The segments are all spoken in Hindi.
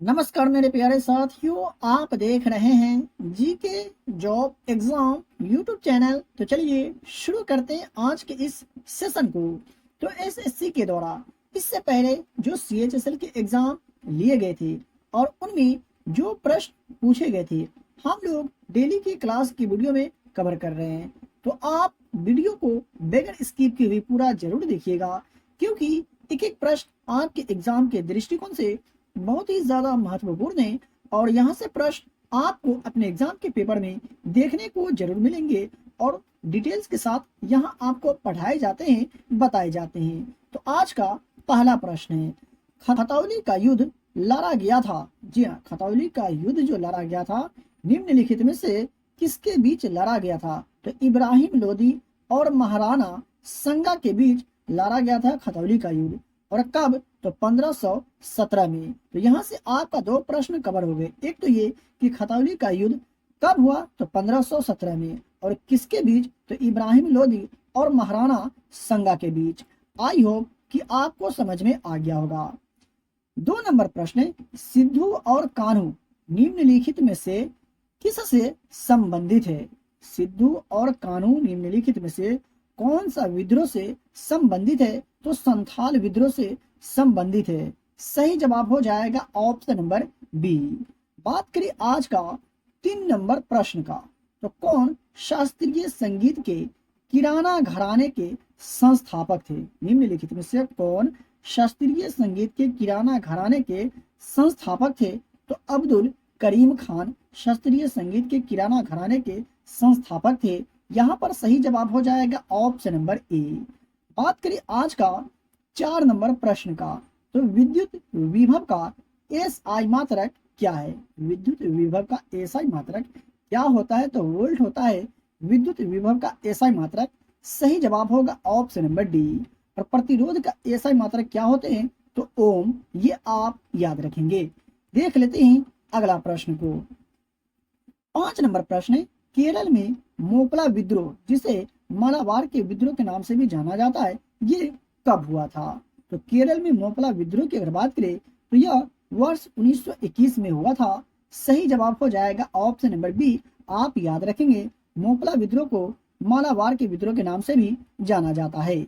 नमस्कार मेरे प्यारे साथियों, आप देख रहे हैं GK job exam YouTube channel. तो चलिए शुरू करते हैं आज के इस सेशन को। तो एसएससी के द्वारा इससे पहले जो सीएचएसएल के एग्जाम लिए गए थे और उनमें जो प्रश्न पूछे गए थे, हम लोग डेली की क्लास की वीडियो में कवर कर रहे हैं। तो आप वीडियो को बगैर स्किप किए हुए पूरा जरूर देखिएगा, क्योंकि एक एक प्रश्न आपके एग्जाम के दृष्टिकोण से बहुत ही ज्यादा महत्वपूर्ण है और यहाँ से प्रश्न आपको अपने एग्जाम के पेपर में देखने को जरूर मिलेंगे और डिटेल्स के साथ यहाँ आपको पढ़ाए जाते हैं, बताए जाते हैं। तो आज का पहला प्रश्न है, खतौली का युद्ध लड़ा गया था। जी हाँ, खतौली का युद्ध जो लड़ा गया था, निम्नलिखित में से किसके बीच लड़ा गया था? तो इब्राहिम लोदी और महाराणा संगा के बीच लड़ा गया था खतौली का युद्ध। और कब? तो 1517 में। तो यहाँ से आपका दो प्रश्न कवर हो गए। एक तो ये कि खतौली का युद्ध कब हुआ? तो 1517 में। और किसके बीच? तो इब्राहिम लोदी और महाराणा संगा के बीच। आई होप कि आपको समझ में आ गया होगा। 2 नंबर प्रश्न है, सिद्धू और कान्हू निम्नलिखित में से किससे संबंधित है? सिद्धू और कान्हू निम्नलिखित में से कौन सा विद्रोह से संबंधित है? तो संथाल विद्रोह से संबंधित है। सही जवाब हो जाएगा ऑप्शन नंबर बी। बात करें आज का 3 नंबर प्रश्न का, तो कौन शास्त्रीय संगीत के किराना घराने के संस्थापक थे? निम्नलिखित में से कौन शास्त्रीय संगीत के किराना घराने के संस्थापक थे? तो अब्दुल करीम खान शास्त्रीय संगीत के किराना घराने के संस्थापक थे। यहाँ पर सही जवाब हो जाएगा ऑप्शन नंबर ए। बात करें आज का 4 नंबर प्रश्न का, तो विद्युत विभव का एसआई मात्रक क्या है? विद्युत विभव का एसआई मात्रक क्या होता है? तो वोल्ट होता है विद्युत विभव का एसआई मात्रक। सही जवाब होगा ऑप्शन नंबर डी। और प्रतिरोध का एसआई मात्रक क्या होते हैं? तो ओम। ये आप याद रखेंगे। देख लेते हैं अगला प्रश्न को। 5 नंबर प्रश्न है, केरल में मोपला विद्रोह, जिसे मालाबार के विद्रोह के नाम से भी जाना जाता है, ये कब हुआ था? तो केरल में मोपला विद्रोह की अगर बात करें तो यह वर्ष 1921 में हुआ था। सही जवाब हो जाएगा ऑप्शन नंबर बी। आप याद रखेंगे, मोपला विद्रोह को मालाबार के विद्रोह के नाम से भी जाना जाता है।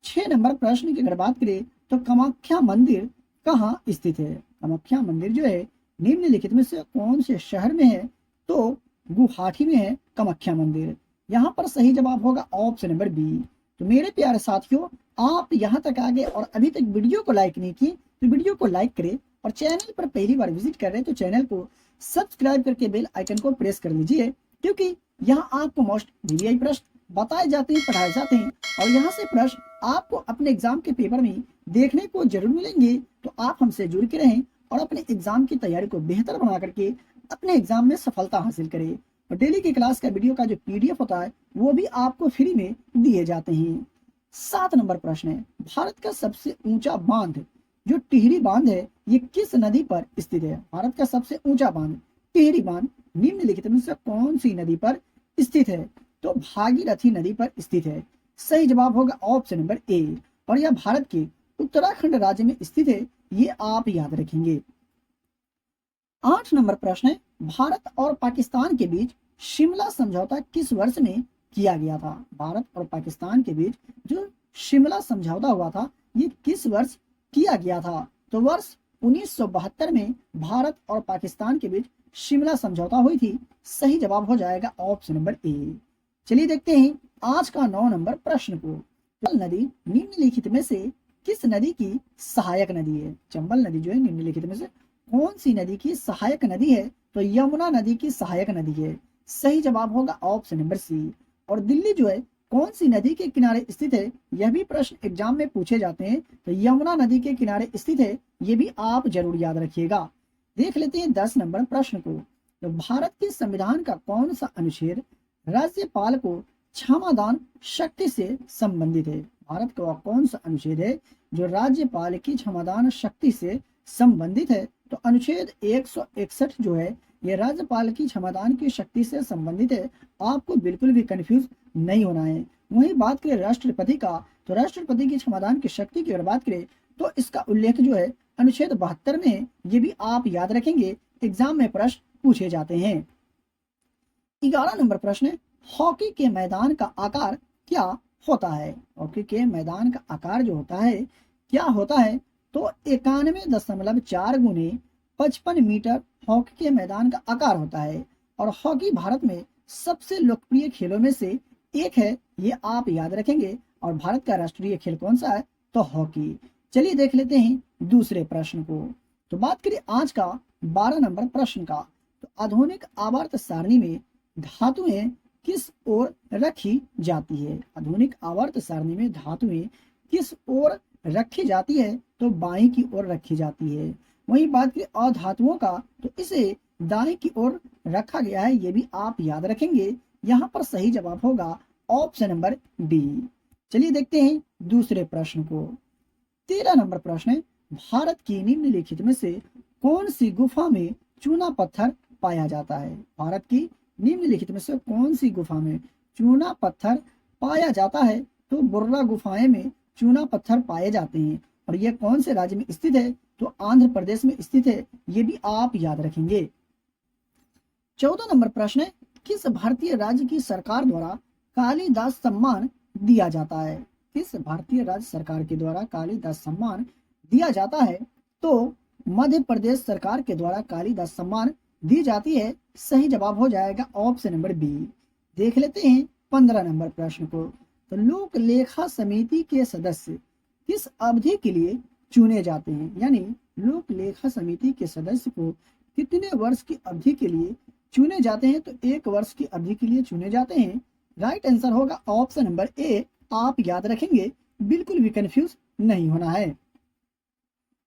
6 नंबर प्रश्न की अगर बात करें तो कामाख्या मंदिर कहाँ स्थित है? कामाख्या मंदिर जो है निम्नलिखित में से कौन से शहर में है? तो गुवाहाटी में है कामाख्या मंदिर। यहाँ पर सही जवाब होगा ऑप्शन नंबर बी। तो मेरे प्यारे साथियों, आप यहाँ तक आ गए और अभी तक वीडियो को लाइक नहीं की तो वीडियो को लाइक करें, और चैनल पर पहली बार विजिट कर रहे हैं तो चैनल को सब्सक्राइब करके बेल आइकन को प्रेस कर लीजिए, क्योंकि यहाँ आपको मोस्ट वीवीआई प्रश्न बताए जाते हैं, पढ़ाए जाते हैं, और यहाँ से प्रश्न आपको अपने एग्जाम के पेपर में देखने को जरूर मिलेंगे। तो आप हमसे जुड़ के रहें और अपने एग्जाम की तैयारी को बेहतर बना करके अपने एग्जाम में सफलता हासिल करें। और डेली की क्लास का वीडियो का जो पीडीएफ होता है वो भी आपको फ्री में दिए जाते हैं। 7 नंबर प्रश्न है, भारत का सबसे ऊंचा बांध जो टिहरी बांध है, ये किस नदी पर स्थित है? भारत का सबसे ऊंचा बांध टिहरी बांध निम्नलिखित में से कौन सी नदी पर स्थित है? तो भागीरथी नदी पर स्थित है। सही जवाब होगा ऑप्शन नंबर ए। और यह भारत के उत्तराखंड राज्य में स्थित है, ये आप याद रखेंगे। 8 नंबर प्रश्न है, भारत और पाकिस्तान के बीच शिमला समझौता किस वर्ष में किया गया था? भारत और पाकिस्तान के बीच जो शिमला समझौता हुआ था, ये किस वर्ष किया गया था? तो वर्ष 1972 में भारत और पाकिस्तान के बीच शिमला समझौता हुई थी। सही जवाब हो जाएगा ऑप्शन नंबर ए। चलिए देखते हैं आज का 9 नंबर प्रश्न को। चंबल नदी निम्नलिखित में से किस नदी की सहायक नदी है? चंबल नदी जो है निम्नलिखित में से कौन सी नदी की सहायक नदी है? तो यमुना नदी की सहायक नदी है। सही जवाब होगा ऑप्शन नंबर सी। और दिल्ली जो है कौन सी नदी के किनारे स्थित है? यह भी प्रश्न एग्जाम में पूछे जाते हैं। तो यमुना नदी के किनारे स्थित है, ये भी आप जरूर याद रखिएगा। देख लेते हैं 10 नंबर प्रश्न को। तो भारत के संविधान का कौन सा अनुच्छेद राज्यपाल को क्षमादान शक्ति से संबंधित है? भारत का कौन सा अनुच्छेद है जो राज्यपाल की क्षमादान शक्ति से संबंधित है? तो अनुच्छेद 161 जो है ये राज्यपाल की क्षमादान की शक्ति से संबंधित है। आपको बिल्कुल भी कंफ्यूज नहीं होना है। वही बात करें राष्ट्रपति का, तो राष्ट्रपति की क्षमादान की शक्ति की अगर बात करें तो इसका उल्लेख जो है अनुच्छेद 72 में। ये भी आप याद रखेंगे, एग्जाम में प्रश्न पूछे जाते हैं। 11 नंबर प्रश्न है, हॉकी के मैदान का आकार क्या होता है? हॉकी के मैदान का आकार जो होता है क्या होता है? तो 91.4 गुने 55 मीटर हॉकी के मैदान का आकार होता है। और हॉकी भारत में सबसे लोकप्रिय खेलों में से एक है, ये आप याद रखेंगे। और भारत का राष्ट्रीय खेल कौन सा है? तो हॉकी। चलिए देख लेते हैं दूसरे प्रश्न को। तो बात करिए आज का 12 नंबर प्रश्न का। तो आधुनिक आवर्त सारणी में धातुएं किस ओर रखी जाती है? आधुनिक आवर्त सारणी में धातुएं किस ओर रखी जाती है? तो बाईं की ओर रखी जाती है। वहीं बात करें अधातुओं का, तो इसे दाएं की ओर रखा गया है, ये भी आप याद रखेंगे। यहाँ पर सही जवाब होगा ऑप्शन नंबर डी। चलिए देखते हैं दूसरे प्रश्न को। 13 नंबर प्रश्न है, भारत की निम्नलिखित में से कौन सी गुफा में चूना पत्थर पाया जाता है? भारत की निम्नलिखित में से कौन सी गुफा में चूना पत्थर पाया जाता है? तो बुर्रा गुफाएं में चूना पत्थर पाए जाते हैं। और यह कौन से राज्य में स्थित है? तो आंध्र प्रदेश में स्थित है, ये भी आप याद रखेंगे। 14 नंबर प्रश्न है, किस भारतीय राज्य की सरकार द्वारा कालिदास सम्मान दिया जाता है? किस भारतीय राज्य सरकार के द्वारा कालिदास सम्मान दिया जाता है? तो मध्य प्रदेश सरकार के द्वारा कालिदास सम्मान दी जाती है। सही जवाब हो जाएगा ऑप्शन नंबर बी। देख लेते हैं 15 नंबर प्रश्न को। तो लोक लेखा समिति के सदस्य किस अवधि के लिए चुने जाते हैं? यानी लोक लेखा समिति के सदस्य को कितने वर्ष की अवधि के लिए चुने जाते हैं? तो 1 वर्ष की अवधि के लिए चुने जाते हैं। राइट आंसर होगा ऑप्शन नंबर ए। आप याद रखेंगे, बिल्कुल भी कंफ्यूज नहीं होना है।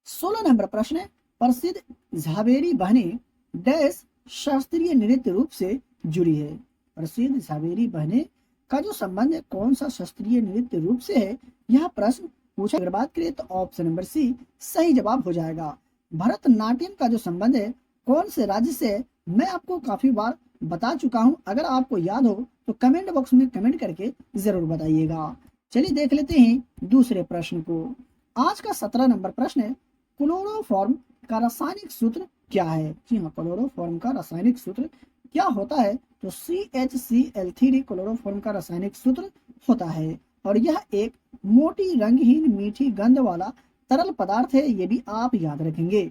16 नंबर प्रश्न है, प्रसिद्ध झावेरी बहनें डैश शास्त्रीय नृत्य रूप से जुड़ी है? प्रसिद्ध झावेरी बहनें का जो संबंध है कौन सा शास्त्रीय नृत्य रूप से है? यह प्रश्न पूछा। अगर बात करें तो ऑप्शन नंबर सी सही जवाब हो जाएगा। भरतनाट्यम का जो संबंध है कौन से राज्य से है? मैं आपको काफी बार बता चुका हूं, अगर आपको याद हो तो कमेंट बॉक्स में कमेंट करके जरूर बताइएगा। चलिए देख लेते हैं दूसरे प्रश्न को। आज का 17 नंबर प्रश्न है, क्लोरोफॉर्म का रासायनिक सूत्र क्या है? जी हाँ, क्लोरोफॉर्म का रासायनिक सूत्र क्या होता है? तो CHCl3 क्लोरोफॉर्म का रासायनिक सूत्र होता है। और यह एक मोटी रंगहीन मीठी गंध वाला तरल पदार्थ है, ये भी आप याद रखेंगे।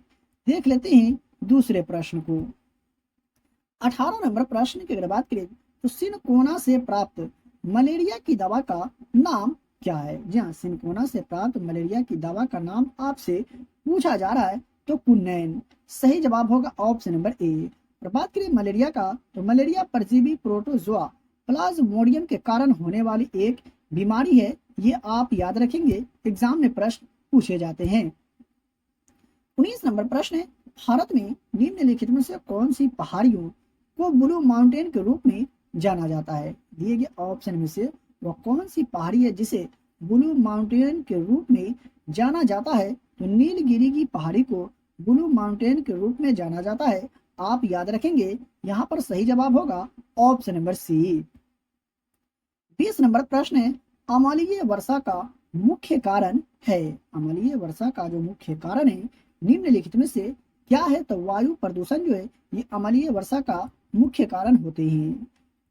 देख लेते हैं दूसरे प्रश्न को। 18 नंबर प्रश्न की अगर बात करें तो सिनकोना से प्राप्त मलेरिया की दवा का नाम क्या है? जी हाँ, सिनकोना से प्राप्त मलेरिया की दवा का नाम आपसे पूछा जा रहा है। तो कुनैन। सही जवाब होगा ऑप्शन नंबर ए। और बात करें मलेरिया का, तो मलेरिया परजीवी प्रोटोजोआ प्लाज्मोडियम के कारण होने वाली एक बीमारी है, ये आप याद रखेंगे, एग्जाम में प्रश्न पूछे जाते हैं। 19 नंबर प्रश्न है, भारत में निम्नलिखित में से कौन सी पहाड़ियों को ब्लू माउंटेन के रूप में जाना जाता है? दिए गए ऑप्शन में से वह कौन सी पहाड़ी है जिसे ब्लू माउंटेन के रूप में जाना जाता है? तो नीलगिरी की पहाड़ी को ब्लू माउंटेन के रूप में जाना जाता है, आप याद रखेंगे। यहाँ पर सही जवाब होगा ऑप्शन नंबर सी। 20 नंबर प्रश्न है, अम्लीय वर्षा का मुख्य कारण है? अम्लीय वर्षा का जो मुख्य कारण है निम्नलिखित में से क्या है? तो वायु प्रदूषण जो है ये अम्लीय वर्षा का मुख्य कारण होते हैं।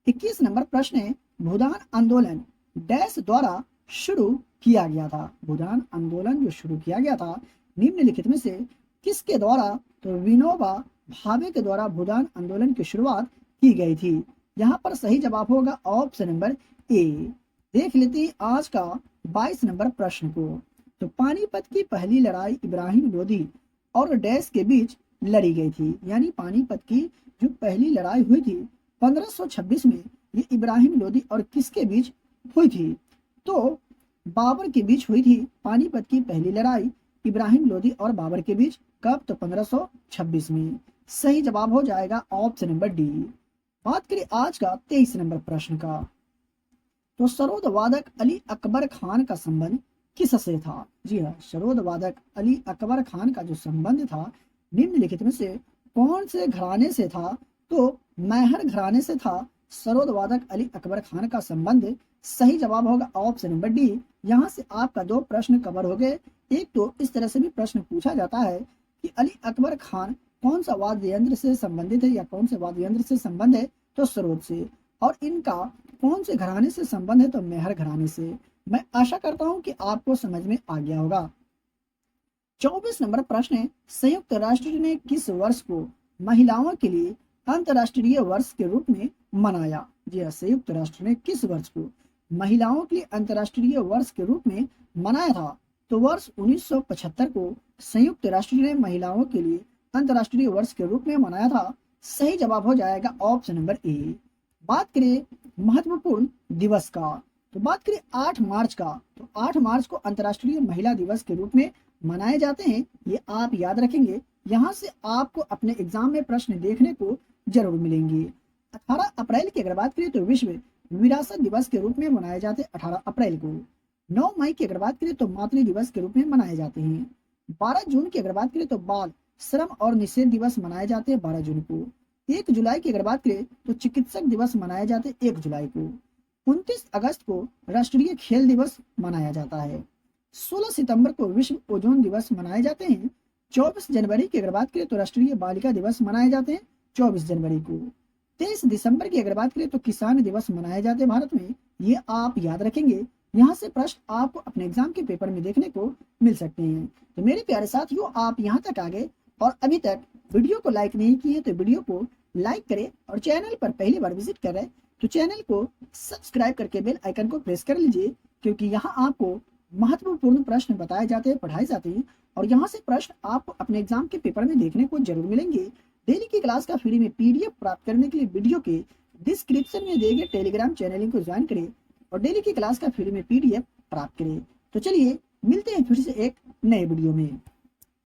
21 नंबर प्रश्न है, भूदान आंदोलन डैश द्वारा शुरू किया गया था? भूदान आंदोलन जो शुरू किया गया था निम्नलिखित में से किसके द्वारा? तो विनोबा भावे के द्वारा भूदान आंदोलन की शुरुआत की गई थी। यहाँ पर सही जवाब होगा ऑप्शन नंबर ए। देख लेते हैं आज का 22 नंबर प्रश्न को। तो पानीपत की पहली लड़ाई इब्राहिम लोदी और डैश के बीच लड़ी गई थी। यानी पानीपत की जो पहली लड़ाई हुई थी 1526 में, ये इब्राहिम लोदी और किसके बीच हुई थी? तो बाबर के बीच हुई थी पानीपत की पहली लड़ाई इब्राहिम लोदी और बाबर के बीच। कब? तो 1526 में। सही जवाब हो जाएगा ऑप्शन नंबर डी। बात करें आज का 23 नंबर प्रश्न का। तो सरोद वादक अली अकबर खान का संबंध किससे था? जी हाँ, सरोद वादक अली अकबर खान का जो संबंध था निम्नलिखित में से कौन से घराने से था? तो मैहर घराने से था सरोद वादक अली अकबर खान का संबंध सही जवाब होगा ऑप्शन नंबर डी। यहाँ से आपका 2 प्रश्न कवर हो गए। एक तो इस तरह से भी प्रश्न पूछा जाता है कि अली अकबर खान कौन सा वाद्य यंत्र से संबंधित है या कौन से वाद्य यंत्र से संबंध है, तो सरोद से। और इनका कौन से घराने से संबंध है, तो मेहर घराने से। मैं आशा करता हूं कि आपको समझ में आ गया होगा। 24 नंबर प्रश्न है, संयुक्त राष्ट्र ने किस वर्ष को महिलाओं के लिए अंतर्राष्ट्रीय वर्ष के रूप में मनाया? जी हाँ, संयुक्त राष्ट्र ने किस वर्ष को महिलाओं के लिए अंतर्राष्ट्रीय वर्ष के रूप में मनाया था? तो वर्ष 1975 को संयुक्त राष्ट्र ने महिलाओं के लिए अंतर्राष्ट्रीय वर्ष के रूप में मनाया था। सही जवाब हो जाएगा ऑप्शन नंबर ए। बात करें महत्वपूर्ण दिवस का, तो बात करें 8 मार्च का, तो 8 मार्च को अंतर्राष्ट्रीय महिला दिवस के रूप में मनाए जाते हैं। ये आप याद रखेंगे। यहाँ से आपको अपने एग्जाम में प्रश्न देखने को जरूर मिलेंगे। 18 अप्रैल की अगर बात करें तो विश्व विरासत दिवस के रूप में मनाए जाते हैं 18 अप्रैल को। 9 मई की अगर बात करें तो मातृ दिवस के रूप में मनाए जाते हैं। 12 जून की अगर बात करें तो बाल श्रम और निषेध दिवस मनाए जाते हैं 12 जून को। 1 जुलाई की अगर बात करें तो चिकित्सक दिवस मनाए जाते हैं 1 जुलाई को। 29 अगस्त को राष्ट्रीय खेल दिवस मनाया जाता है। 16 सितंबर को विश्व ओजोन दिवस मनाए जाते हैं। 24 जनवरी की अगर बात करें तो राष्ट्रीय बालिका दिवस मनाए जाते हैं 24 जनवरी को। 23 दिसंबर की अगर बात करें तो किसान दिवस मनाए जाते हैं भारत में। ये आप याद रखेंगे। यहाँ से प्रश्न आपको अपने एग्जाम के पेपर में देखने को मिल सकते हैं। तो मेरे प्यारे साथियों, आप यहाँ तक आ गए और अभी तक वीडियो को लाइक नहीं किए तो वीडियो को लाइक करें, और चैनल पर पहली बार विजिट कर रहे हैं तो चैनल को सब्सक्राइब करके बेल आइकन को प्रेस कर लीजिए, क्योंकि यहाँ आपको महत्वपूर्ण प्रश्न बताए जाते हैं, पढ़ाए जाते हैं, और यहाँ से प्रश्न आपको अपने एग्जाम के पेपर में देखने को जरूर मिलेंगे। डेली की क्लास का फ्री में पीडीएफ प्राप्त करने के लिए वीडियो के डिस्क्रिप्शन में दिए गए टेलीग्राम चैनल लिंक को ज्वाइन करें और डेली की क्लास का फ्री में पीडीएफ प्राप्त करें। तो चलिए मिलते हैं फिर से एक नए वीडियो में।